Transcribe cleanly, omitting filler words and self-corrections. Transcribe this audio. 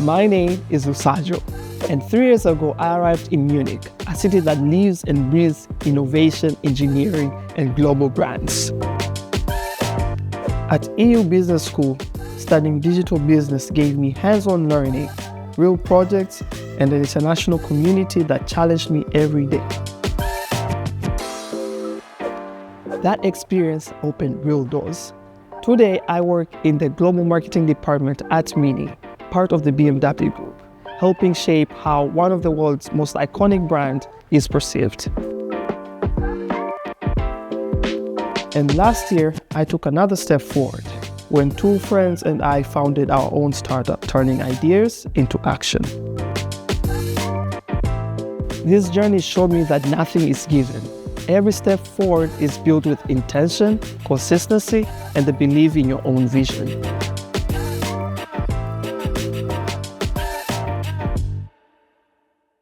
My name is Lusajo, and 3 years ago I arrived in Munich, a city that lives and breathes innovation, engineering, and global brands. At EU Business School, studying digital business gave me hands-on learning, real projects, and an international community that challenged me every day. That experience opened real doors. Today, I work in the global marketing department at Munich, part of the BMW Group, helping shape how one of the world's most iconic brands is perceived. And last year, I took another step forward when 2 friends and I founded our own startup, turning ideas into action. This journey showed me that nothing is given. Every step forward is built with intention, consistency, and the belief in your own vision.